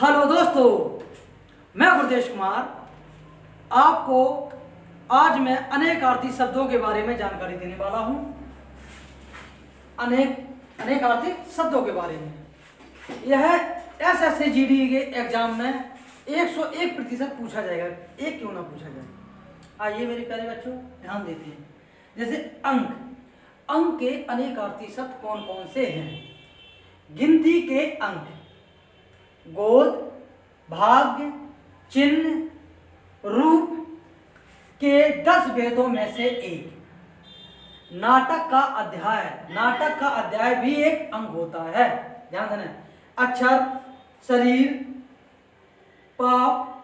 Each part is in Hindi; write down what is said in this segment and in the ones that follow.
हेलो दोस्तों, मैं गुरदेश कुमार आपको आज मैं अनेकार्थी शब्दों के बारे में जानकारी देने वाला हूं। अनेकार्थी शब्दों के बारे में यह SSC-GD के एग्जाम में 101% पूछा जाएगा। एक क्यों ना पूछा जाए। आइए मेरे प्यारे बच्चों ध्यान देते हैं। जैसे अंक के अनेकार्थी शब्द कौन कौन से हैं? गिनती के अंक, गोद, भाग्य, चिन्ह, रूप के 10 भेदों में से एक। नाटक का अध्याय भी एक अंग होता है। ध्यान देना। अक्षर, शरीर, पाव,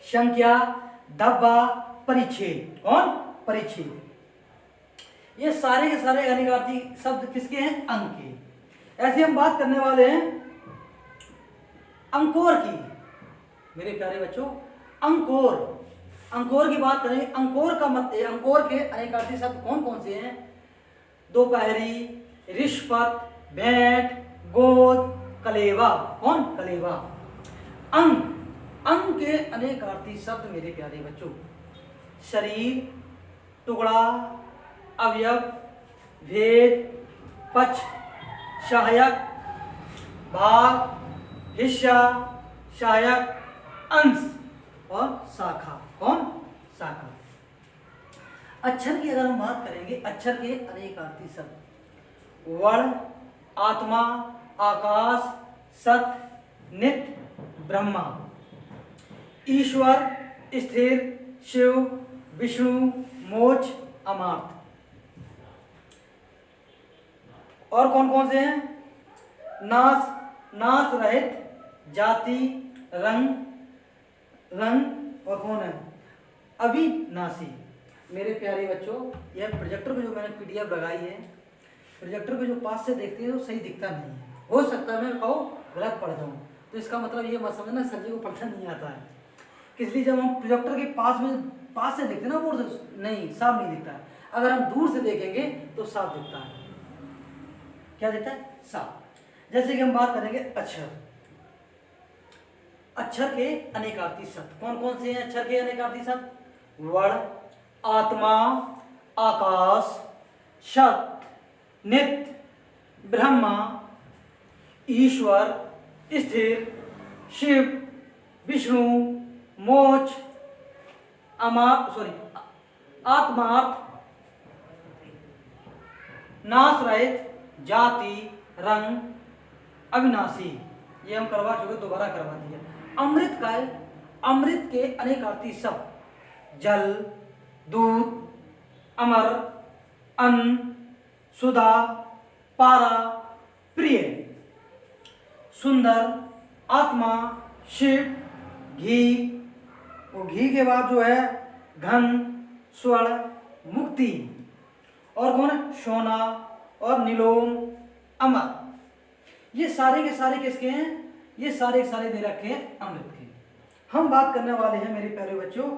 संख्या, धब्बा, परिच्छेद। कौन? परिच्छेद। ये सारे के सारे अनेकार्थी शब्द किसके हैं? अंक के। ऐसे हम बात करने वाले हैं अंकोर की। मेरे प्यारे बच्चों, अंकोर की बात करेंगे। अंकोर के अनेकार्थी शब्द कौन कौन से हैं? दोपहरी, रिश्वत, भेंट, गोद, कलेवा। कौन? कलेवा। अंग के अनेकार्थी शब्द मेरे प्यारे बच्चों, शरीर, टुकड़ा, अवयव, भेद, पक्ष, सहायक, भाग, हिस्सा, सहायक, अंश और शाखा। कौन? शाखा। अक्षर की अगर हम बात करेंगे, अक्षर के अनेकार्थी शब्द वर्ण, आत्मा, आकाश, सत्य, नित्य, ब्रह्मा, ईश्वर, स्थिर, शिव, विष्णु, मोक्ष, अमर्त्य। और कौन कौन से हैं? नाश रहित, जाति, रंग और कौन है? अविनाशी। मेरे प्यारे बच्चों, यह प्रोजेक्टर पे जो मैंने PDF लगाई है, प्रोजेक्टर पे जो पास से देखते हैं तो सही दिखता नहीं है। हो सकता है मैं गलत पढ़ जाऊँ, तो इसका मतलब ये मत समझना सर जी को पढ़ना नहीं आता है। इसलिए जब हम प्रोजेक्टर के पास से देखते हैं ना, बोर्ड से नहीं साफ नहीं दिखता है। अगर हम दूर से देखेंगे तो साफ दिखता है। क्या दिखता है? साफ। जैसे कि हम बात करेंगे अक्षर के अनेकार्थी शब्द कौन कौन से हैं? अक्षर के अनेकार्थी शब्द वर्ण, आत्मा, आकाश, सत्य, नित्य, ब्रह्मा, ईश्वर, स्थिर, शिव, विष्णु, मोक्ष, आत्मार्थ, नाश रहित, जाति, रंग, अविनाशी। ये हम करवा चुके, दोबारा करवा दिया। अमृत के अनेकार्थी शब्द जल, दूध, अमर, अन्न, सुधा, पारा, प्रिय, सुंदर, आत्मा, शिव, घी। और घी के बाद जो है घन, स्वर्ण, मुक्ति। और कौन है? सोना और नीलोम, अमर। ये सारे के सारे किसके हैं? ये सारे के सारे दे रखे हैं अमृत के। हम बात करने वाले हैं मेरे प्यारे बच्चों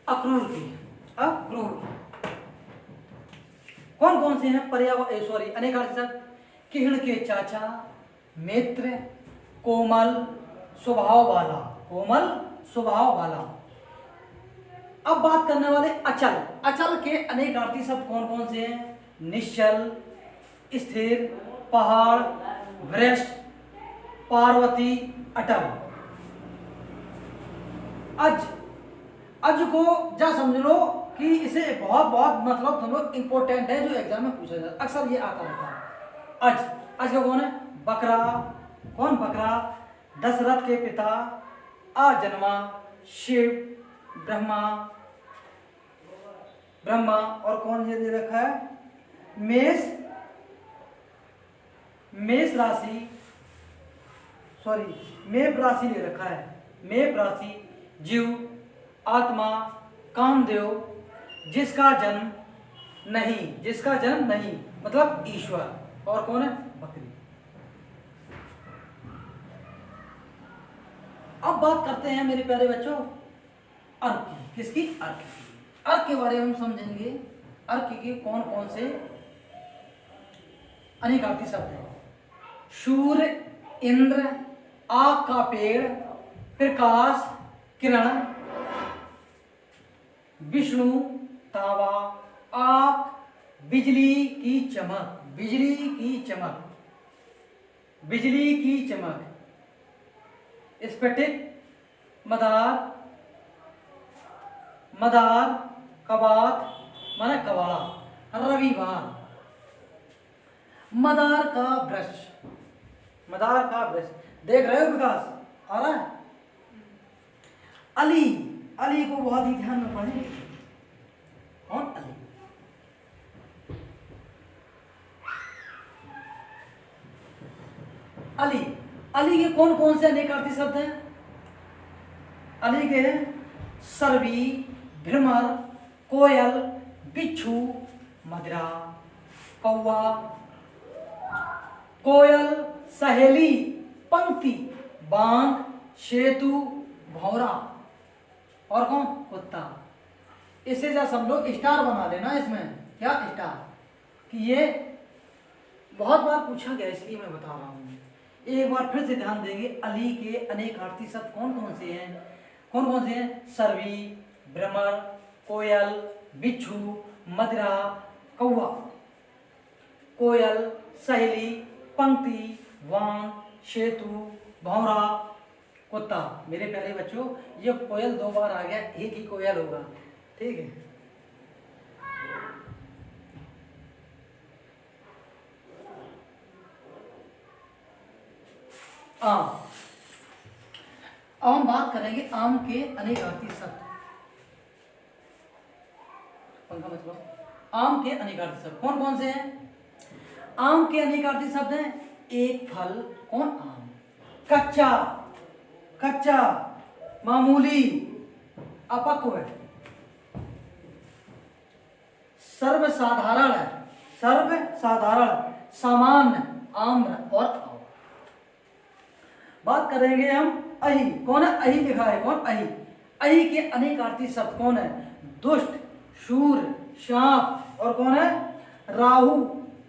अक्रूर की। कौन कौन से हैं? अनेकार्थी शब्द किरण के चाचा, मित्र, कोमल स्वभाव वाला। अब बात करने वाले अचल के अनेकार्थी शब्द कौन कौन से हैं? निश्चल, स्थिर, पहाड़, वृक्ष, पार्वती, अटल। अज को जा समझ लो कि इसे बहुत मतलब तुम लोग इंपॉर्टेंट है, जो एग्जाम में पूछा जाता है। अक्सर ये आता रहता है। अज का कौन है? बकरा। कौन? बकरा। दशरथ के पिता, आजन्मा, शिव, ब्रह्मा। और कौन ये दे रखा है? मेष राशि ले रखा है। मेष राशि, जीव, आत्मा, कामदेव, जिसका जन्म नहीं मतलब ईश्वर। और कौन है? बकरी। अब बात करते हैं मेरे प्यारे बच्चों अर्क की। किसकी? अर्क के बारे में हम समझेंगे। अर्क के कौन कौन से अनेकार्थी शब्द हैं? सूर्य, इंद्र, आग का पेड़, प्रकाश, किरण, विष्णु, तावा, आग, बिजली की चमक, बिजली की चमक, बिजली की चमक, स्फटिक, मदार, मदार, कबात माने कबाड़ा, रविवार, मदार का वृक्ष, मदार का वृक्ष। देख रहे हो विकास आ रहा है। अली, अली को बहुत ही ध्यान में पढ़ें। कौन अली? अली, अली के कौन कौन से अनेकार्थी शब्द हैं? अली के सर्वी, भ्रमर, कोयल, बिच्छू, मदिरा, कौवा, कोयल, सहेली, पंक्ति, बांध, सेतु, भौरा और कौन? कुत्ता। इसे जैसे हम लोग स्टार बना लेना इसमें। क्या स्टार? कि ये बहुत बार पूछा गया इसलिए मैं बता रहा हूँ। एक बार फिर से ध्यान देंगे। अली के अनेकार्थी शब्द कौन कौन से हैं? कौन कौन से हैं? सर्वी, भ्रमर, कोयल, बिच्छू, मदिरा, कौवा, कोयल, सहेली, पंक्ति, वान, सेतु, भौरा, कुत्ता। मेरे प्यारे बच्चों, ये कोयल 2 बार आ गया, एक ही कोयल होगा, ठीक है। आम। अब हम बात करेंगे आम के अनेकार्थी शब्द। पंखा मत लो। आम के अनेकार्थी शब्द कौन कौन से हैं? आम के अनेकार्थी शब्द हैं एक फल, कौन? आम। कच्चा, कच्चा, मामूली, अपक्व, सर्वसाधारण, सर्वसाधारण, सामान्य, आम्र और आव। बात करेंगे हम अहि। कौन है? अहि लिखा है, कौन? अहि। अहि के अनेकार्थी शब्द कौन है? दुष्ट, शूर, सांप और कौन है? राहु,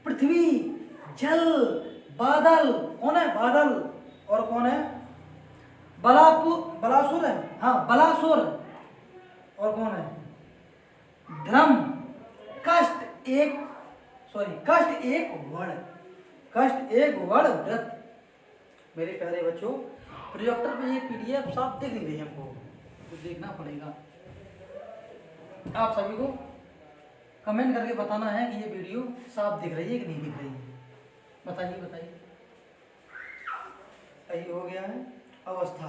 पृथ्वी, जल, बादल। कौन है? बादल। और कौन है? बलासुर है, हाँ बलासुर। और कौन है? धर्म, कष्ट एक, कष्ट एक वर्ण, कष्ट एक वर्ण, व्रत। मेरे प्यारे बच्चों, प्रोजेक्टर पे ये पीडीएफ साफ दिख नहीं रही हमको, तो देखना पड़ेगा। आप सभी को कमेंट करके बताना है कि ये वीडियो साफ दिख रही है कि नहीं दिख रही है। बताइए बताइए। यही हो गया है। अवस्था।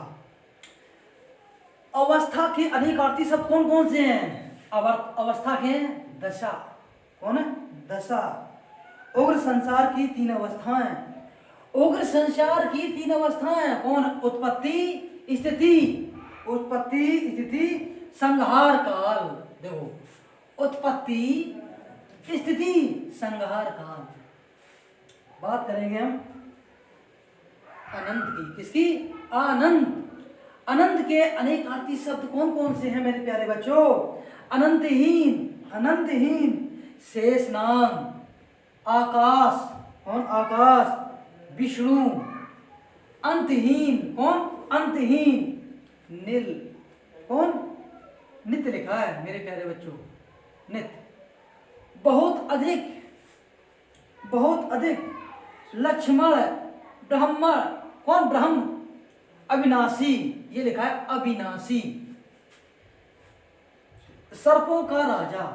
अवस्था के अनेकार्थी शब्द कौन कौन से हैं? अवस्था के हैं दशा। कौन है? दशा। उग्र संसार की 3 अवस्थाएं। उग्र संसार की 3 अवस्थाएं कौन? उत्पत्ति, स्थिति, उत्पत्ति, स्थिति, संहार काल। देखो, उत्पत्ति, स्थिति, संहार काल। बात करेंगे हम अनंत की। किसकी? आनंद। अनंत के अनेकार्थी शब्द कौन कौन से हैं मेरे प्यारे बच्चों? अनंतहीन, अनंतहीन, शेषनाग, आकाश। कौन? आकाश, विष्णु, अंतहीन। कौन? अंतहीन, नील। कौन? नित्य लिखा है मेरे प्यारे बच्चों, नित्य। बहुत अधिक, बहुत अधिक, लक्ष्मण, ब्रह्मण। कौन? ब्रह्म, अविनाशी, ये लिखा है अविनाशी। सर्पों का राजा,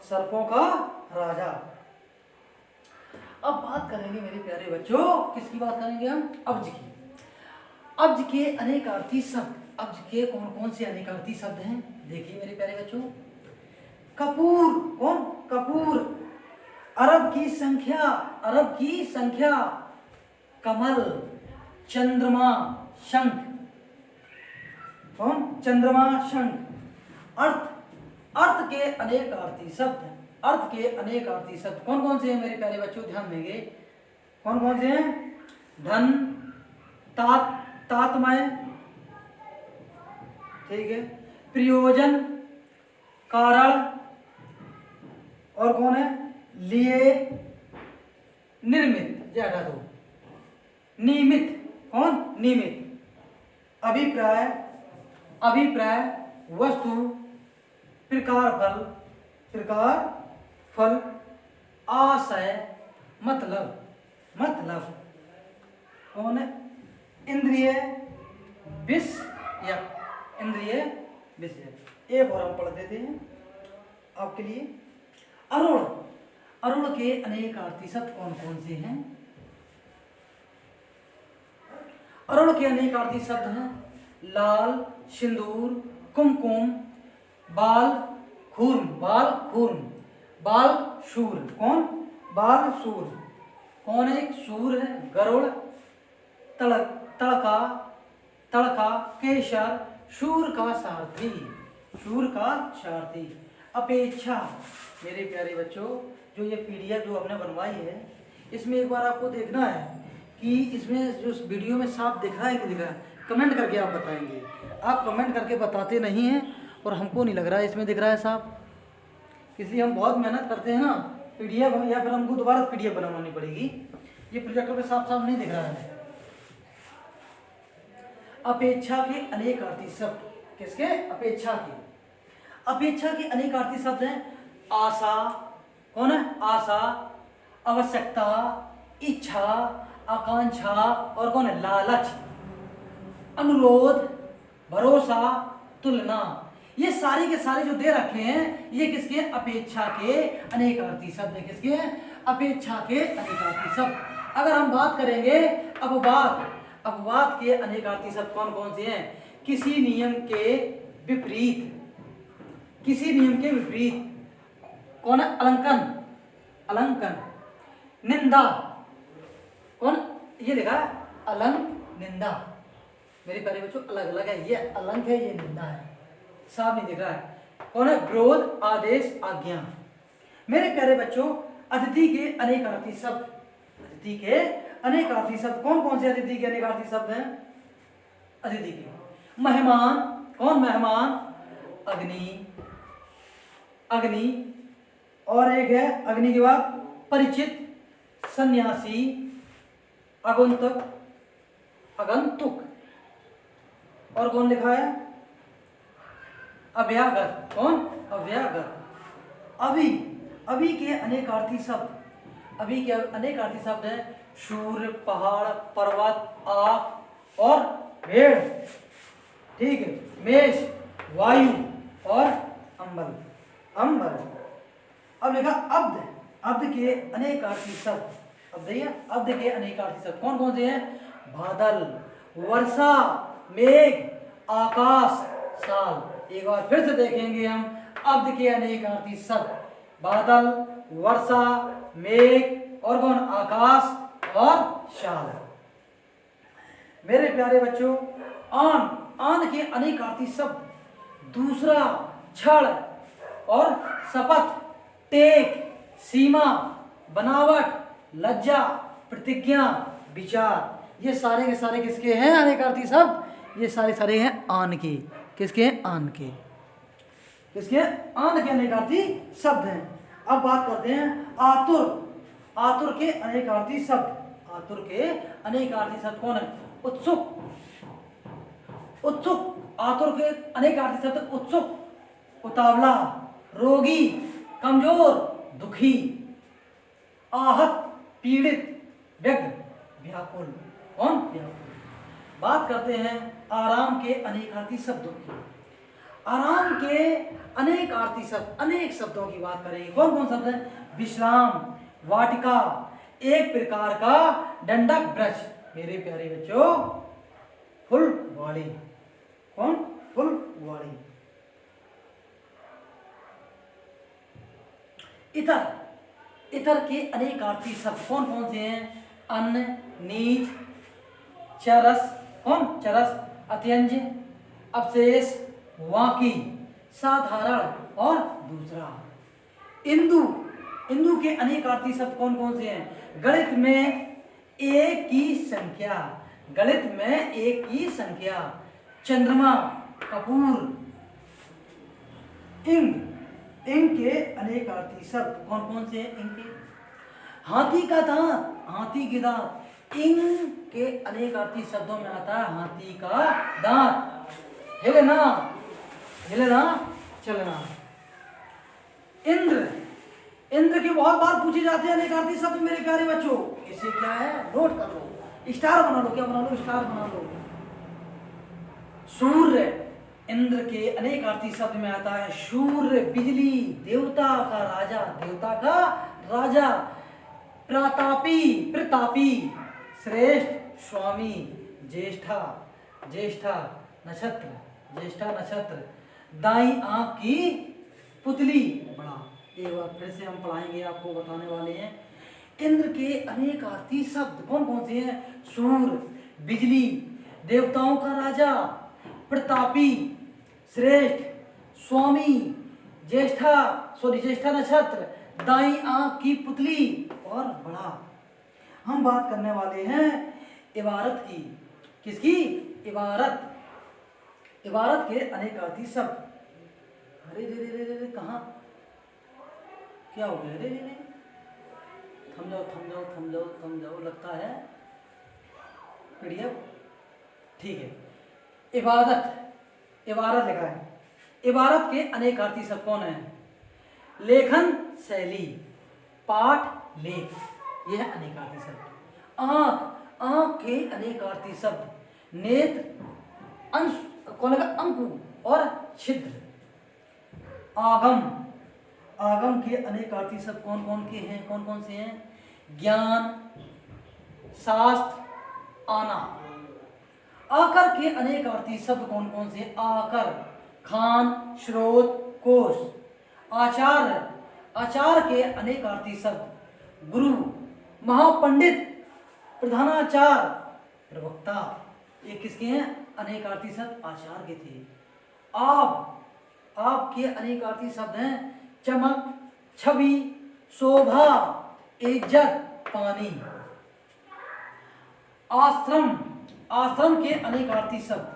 सर्पों का राजा। अब बात करेंगे मेरे प्यारे बच्चों, किसकी बात करेंगे हम? अब्ज की। अब्ज के अनेकार्थी शब्द। अब्ज के कौन कौन से अनेकार्थी शब्द हैं? देखिए मेरे प्यारे बच्चों। कपूर। कौन? कपूर। अरब की संख्या, अरब की संख्या। कमल, चंद्रमा, शंख। कौन? चंद्रमा, शंख। अर्थ, अर्थ के अनेकार्थी शब्द। अर्थ के अनेकार्थी शब्द कौन कौन से हैं मेरे प्यारे बच्चों? ध्यान देंगे। कौन कौन से हैं? धन, तात, तात्मय, ठीक है, प्रयोजन, कारण और कौन है? लिए, निर्मित। ये हटा दो, नियमित, कौन? नियमित। अभिप्राय, अभिप्राय, वस्तु, प्रकार फल, प्रकार फल, आशय, मतलब, मतलब, कौन है? इंद्रिय विषय, इंद्रिय विषय। एक और हम पढ़ देते हैं आपके लिए। अरुण, अरुण के अनेकार्थी शब्द कौन कौन से हैं? अरुण के अनेकार्थी शब्द हैं लाल, सिंदूर, कुमकुम, बाल खूर्म, बाल खूर्म, बाल शूर, कौन? बाल शूर, कौन है? एक शूर है, गरुड़, तड़का, तड़का, केसर, शूर का सारथी, शूर का सारथी। अपेक्षा, मेरे प्यारे बच्चों, जो ये पीडीएफ जो हमने बनवाई है, इसमें एक बार आपको देखना है कि इसमें जो वीडियो में साफ दिख रहा है कि दिख रहा है, कमेंट करके आप बताएंगे। आप कमेंट करके बताते नहीं हैं और हमको नहीं लग रहा है इसमें दिख रहा है साफ, इसलिए हम बहुत मेहनत करते हैं ना पीडीएफ, या फिर हमको दोबारा पीडीएफ बनवानी पड़ेगी। ये प्रोजेक्टर पे साफ साफ नहीं दिख रहा है। अपेक्षा के अनेकार्थी शब्द, किसके? अपेक्षा के। अपेक्षा के अनेकार्थी शब्द हैं आशा, कौन है? आशा, आवश्यकता, इच्छा, आकांक्षा, और कौन है? लालच, अनुरोध, भरोसा, तुलना। ये सारे के सारे जो दे रखे हैं ये किसके? अपेक्षा के अनेकार्थी शब्द है। किसके? अपेक्षा के अनेकार्थी शब्द। अगर हम बात करेंगे अपवाद, अपवाद के अनेकार्थी शब्द कौन कौन से हैं? किसी नियम के विपरीत, किसी नियम के विपरीत, कौन है? अलंकन, अलंकन, निंदा, कौन? ये लिखा है अलंक, निंदा। मेरे प्यारे बच्चों अलग अलग है, ये अलंक है, ये निंदा है, साफ नहीं दिख रहा है। कौन है? विरोध, आदेश, आज्ञा। मेरे प्यारे बच्चों अतिथि के अनेकार्थी शब्द, अतिथि के अनेकार्थी शब्द कौन कौन से अतिथि के अनेकार्थी शब्द हैं? अतिथि के मेहमान, कौन? मेहमान, अग्नि, अग्नि, और एक है अग्नि के बाद परिचित, सन्यासी, आगंतुक, आगंतुक, और कौन लिखा है? अभ्यागत, कौन? अभ्यागत। अभी, अभी के अनेकार्थी शब्द, अभी के अनेकार्थी शब्द हैं सूर्य, पहाड़, पर्वत, आग और भेड़, ठीक है, मेष, वायु और अंबर, अंबर। अब लिखा अब्द, अब्द के अनेकार्थी शब्द, अब देखिए अब्द के अनेकार्थी शब्द कौन कौन से हैं? बादल, वर्षा, मेघ, आकाश, साल। एक बार फिर से देखेंगे हम अब्द के अनेकार्थी शब्द, बादल, वर्षा, मेघ और कौन? आकाश और शाल। मेरे प्यारे बच्चों आन, आन के अनेकार्थी शब्द दूसरा, क्षण और शपथ, टेक, सीमा, बनावट, लज्जा, प्रतिज्ञा, विचार। ये सारे के सारे किसके हैं अनेकार्थी शब्द? ये सारे सारे हैं आन के। किसके हैं? आन के। किसके? आन के अनेकार्थी शब्द हैं। अब बात करते हैं आतुर, आतुर के अनेकार्थी शब्द, आतुर के अनेकार्थी शब्द कौन है? उत्सुक, उत्सुक, आतुर के अनेकार्थी शब्द उत्सुक, उतावला, रोगी, कमजोर, दुखी, आहत, पीड़ित, व्यग्र, व्याकुल, कौन? व्याकुल। बात करते हैं आराम के अनेकार्थी शब्दों की। आराम के अनेकार्थी शब्द, अनेक शब्दों की बात करेंगे। कौन कौन शब्द है? विश्राम, वाटिका, एक प्रकार का दंडक वृक्ष। मेरे प्यारे बच्चों फुलवाड़ी, कौन? फुलवाड़ी। इतर, इतर के अनेकार्थी शब्द कौन कौन से हैं? अन्न, नीच, चरस, कौन? चरस, अत्यंज, अवशेष, वाकी, साधारण और दूसरा। इंदु, इंदु के अनेकार्थी शब्द कौन कौन से हैं? गणित में एक की संख्या, गणित में एक की संख्या, चंद्रमा, कपूर। इंग, इंग के अनेकार्थी शब्द कौन कौन से हैं? इंग के हाथी का दांत, हाथी के दांत, इंग के अनेकार्थी शब्दों में आता है हाथी का दांत। हिलना, हिलना, चलना। इंद्र, इंद्र के बहुत बार पूछे जाते हैं अनेकार्थी शब्द मेरे प्यारे बच्चों। इसे क्या है, नोट कर लो, स्टार बना लो। क्या बना लो, स्टार बना लो। सूर्य, इंद्र के अनेकार्थी शब्द में आता है सूर्य, बिजली, देवता का राजा, देवता का राजा, प्रतापी, प्रतापी, श्रेष्ठ, स्वामी, ज्येष्ठा, ज्येष्ठा, नक्षत्र, ज्येष्ठा नक्षत्र, दाई आंख की पुतली, बड़ा। एक बार फिर से हम पढ़ाएंगे, आपको बताने वाले हैं। इंद्र के अनेकार्थी शब्द कौन कौन से हैं? सूर्य, बिजली, देवताओं का राजा, प्रतापी, श्रेष्ठ, स्वामी, ज्येष्ठा, ज्येष्ठा नक्षत्र, दाई आंख की पुतली और बड़ा। हम बात करने वाले हैं इबारत की। किसकी? इबारत। इबारत के अनेकार्थी शब्द। अरे रे रे रे रे, कहाँ क्या हो गया? रे रे रे, थम जाओ थम जाओ थम जाओ थम जाओ, लगता है पीडीएफ। ठीक है, इबादत, इबारत लिखा है। इबारत के अनेकार्थी शब्द कौन है? लेखन शैली, पाठ, लेख, यह अनेकार्थी शब्द। आंख, आंख के अनेकार्थी शब्द नेत्र, अंश, कौन है? अंकु और छिद्र। आगम, आगम के अनेकार्थी शब्द कौन कौन के हैं? कौन कौन से हैं? ज्ञान, शास्त्र, आना। आकर के अनेकार्थी शब्द कौन कौन से? आकर, खान, स्रोत, कोश। आचार्य, आचार के अनेकार्थी शब्द गुरु, महापंडित, प्रधानाचार्य, प्रवक्ता। ये किसके हैं? अनेकार्थी शब्द आचार्य के थे। आप, आप के अनेकार्थी शब्द हैं चमक, छवि, शोभा, इज्जत, पानी। आश्रम, आश्रम के अनेकार्थी शब्द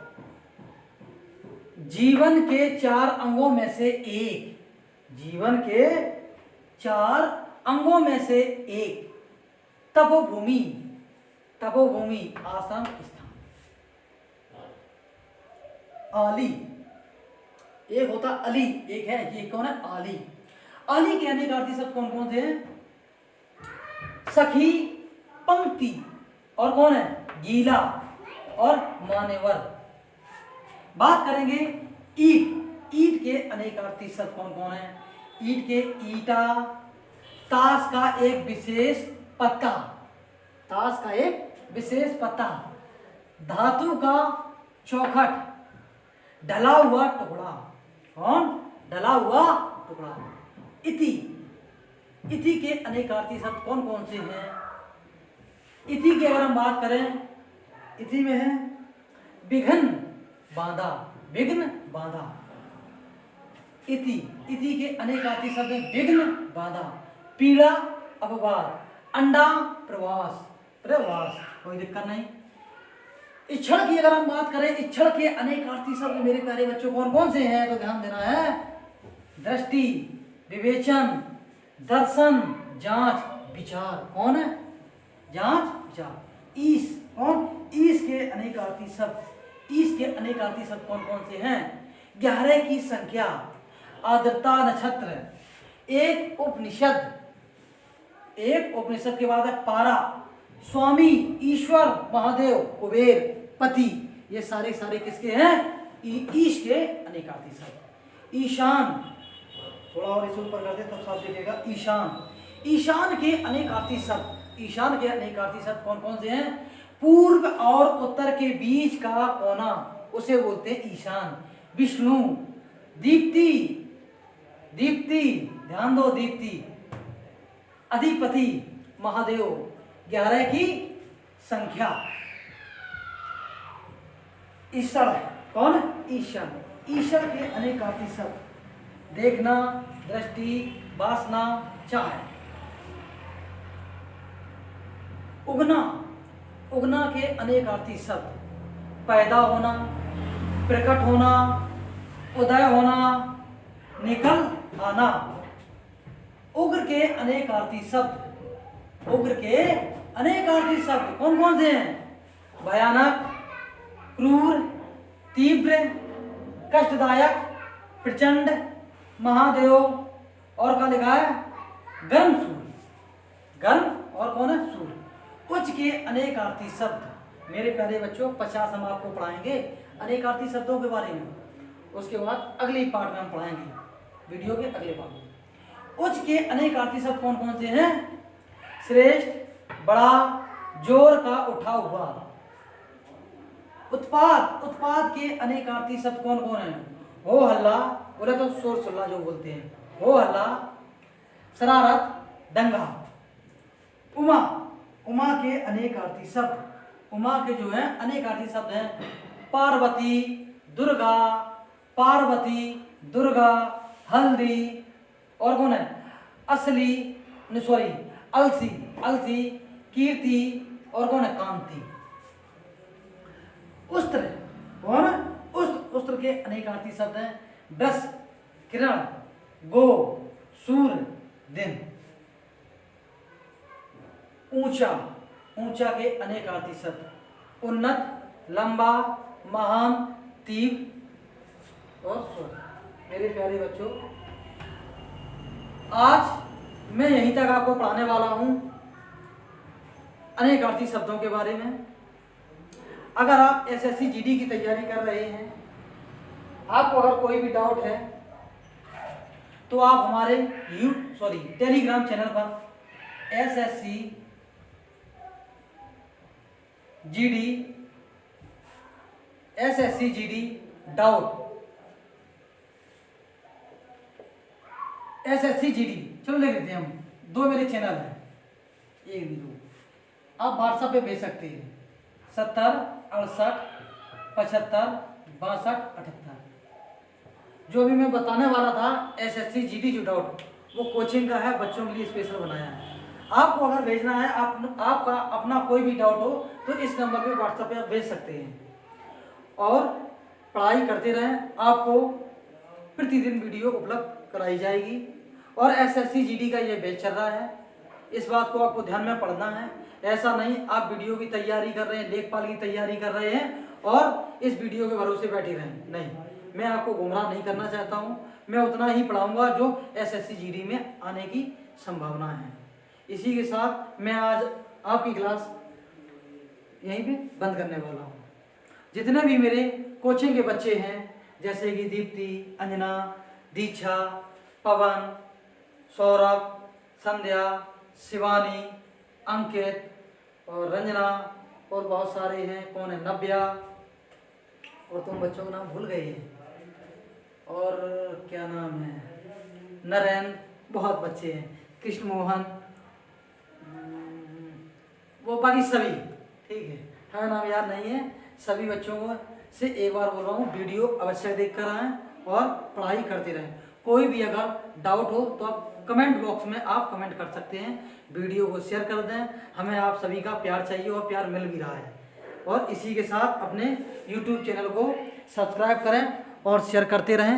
जीवन के 4 अंगों में से एक, जीवन के 4 अंगों में से एक। तपोभूमि, तपोभूमि, आश्रम स्थान। आली, एक होता अली, एक है, ये कौन है? आली। आली के अनेकार्थी शब्द कौन कौन से हैं? सखी, पंक्ति, और कौन है? गीला और मान्यवर। बात करेंगे ईट, ईट के अनेकार्थी शब्द कौन कौन है? ईट के ईटा, ताश का एक विशेष पत्ता, ताश का एक विशेष पत्ता। धातु का चौखट, ढला हुआ टुकड़ा, कौन? ढला हुआ टुकड़ा। इति, इति के अनेकार्थी शब्द कौन कौन से हैं? इति की अगर हम बात करें, इति में है विघ्न, बाधा, विघ्न, बाधा। इति, इति के अनेकार्थी शब्द हैं विघ्न, बाधा, पीड़ा, अपवाद, अंडा, प्रवास, प्रवास, कोई दिक्कत नहीं। इच्छड़ की अगर हम बात करें, इच्छड़ के अनेकार्थी शब्द मेरे प्यारे बच्चों कौन कौन से हैं? तो ध्यान देना है। दृष्टि, विवेचन, दर्शन, जांच, विचार। कौन है? जांच, विचार। ईश, कौन? ईश के अनेकार्थी शब्द, ईश के अनेकार्थी शब्द कौन कौन से हैं? 11 की संख्या, आर्द्रता, नक्षत्र, एक उपनिषद, एक उपनिषद के बाद है पारा, स्वामी, ईश्वर, महादेव, कुबेर, पति। ये सारे सारे किसके हैं? ईश के अनेकार्थी शब्द। ईशान, थोड़ा और इसे ऊपर करते तब साफ दिखेगा। ईशान, ईशान के अनेकार्थी शब्द, ईशान के अनेकार्थी शब्द कौन कौन से हैं? पूर्व और उत्तर के बीच का कोना, उसे बोलते हैं ईशान। विष्णु, दीप्ति, दीप्ति, ध्यान दो, दीप्ति, अधिपति, महादेव, 11 की संख्या। ईश्वर, कौन? ईश्वर, ईश्वर के अनेकार्थी शब्द देखना, दृष्टि, वासना, चाह। उगना, उगना के अनेकार्थी शब्द पैदा होना, प्रकट होना, उदय होना, निकल आना। उग्र के अनेकार्थी शब्द, उग्र के अनेकार्थी शब्द कौन कौन से हैं? भयानक, क्रूर, तीव्र, कष्टदायक, प्रचंड, महादेव, और क्या लिखा है? गर्म सूर्य। गर्म और कौन है? सूर्य। उच्च के अनेकार्थी शब्द। मेरे प्यारे बच्चों 50 हम आपको पढ़ाएंगे अनेकार्थी शब्दों के बारे में। उसके बाद अगले पार्ट में हम पढ़ाएंगे, वीडियो के अगले पार्ट में। उच्च के अनेकार्थी शब्द कौन कौन से हैं? श्रेष्ठ, बड़ा, जोर का उठा हुआ। उत्पाद, उत्पाद के अनेकार्थी शब्द कौन कौन है? हो हल्ला, बोले तो शोर सुल्ला जो बोलते हैं, हो हल्ला, शरारत, दंगा। उमा, उमा के अनेकार्थी शब्द, उमा के जो है अनेकार्थी शब्द हैं पार्वती, दुर्गा, पार्वती, दुर्गा, हल्दी, और कौन है? असली, सॉरी अलसी, अलसी, कीर्ति, और कौन है? कांति। उस्त्र, कौन? उस्त्र, उस्त्र के अनेकार्थी शब्द हैं ब्रश, किरण, गो, सूर्य, दिन। ऊंचा, ऊंचा के अनेकार्थी शब्द उन्नत, लंबा, महान, तीव्र, और स्वस्थ। मेरे प्यारे बच्चों आज मैं यहीं तक आपको पढ़ाने वाला हूं अनेकार्थी शब्दों के बारे में। अगर आप एसएससी जीडी की तैयारी कर रहे हैं, आपको अगर कोई भी डाउट है तो आप हमारे टेलीग्राम चैनल पर SSC GD doubt, SSC GD, चलो लिख देते हैं हम, 2 मेरे चैनल हैं, 1 भी 2, आप व्हाट्सएप पे भेज सकते हैं 70 68 75 62 78। जो भी मैं बताने वाला था एसएससी जीडी जो डाउट, वो कोचिंग का है, बच्चों के लिए स्पेशल बनाया है। आपको अगर भेजना है, आपका अपना कोई भी डाउट हो तो इस नंबर पे व्हाट्सएप पे आप भेज सकते हैं। और पढ़ाई करते रहें, आपको प्रतिदिन वीडियो उपलब्ध कराई जाएगी। और एसएससी जीडी का ये बैच चल रहा है, इस बात को आपको ध्यान में पढ़ना है। ऐसा नहीं आप वीडियो की तैयारी कर रहे हैं, लेखपाल की तैयारी कर रहे हैं और इस वीडियो के भरोसे बैठे रहें, नहीं। मैं आपको गुमराह नहीं करना चाहता हूं, मैं उतना ही पढ़ाऊंगा जो एसएससी जीडी में आने की संभावना है। इसी के साथ मैं आज आपकी क्लास यहीं पे बंद करने वाला हूं। जितने भी मेरे कोचिंग के बच्चे हैं, जैसे कि दीप्ति, अंजना, दीक्षा, पवन, सौरभ, संध्या, शिवानी, अंकित और रंजना, और बहुत सारे हैं, कौन है? नव्या, और तुम बच्चों का नाम भूल गए हैं, और क्या नाम है? नरेंद्र, बहुत बच्चे हैं, कृष्ण मोहन, वो बाकी सभी, ठीक है नाम याद नहीं है। सभी बच्चों को से एक बार बोल रहा हूँ, वीडियो अवश्य देख कर आएँ और पढ़ाई करते रहें। कोई भी अगर डाउट हो तो आप कमेंट बॉक्स में आप कमेंट कर सकते हैं, वीडियो को शेयर कर दें। हमें आप सभी का प्यार चाहिए और प्यार मिल भी रहा है। और इसी के साथ अपने YouTube चैनल को सब्सक्राइब करें और शेयर करते रहें।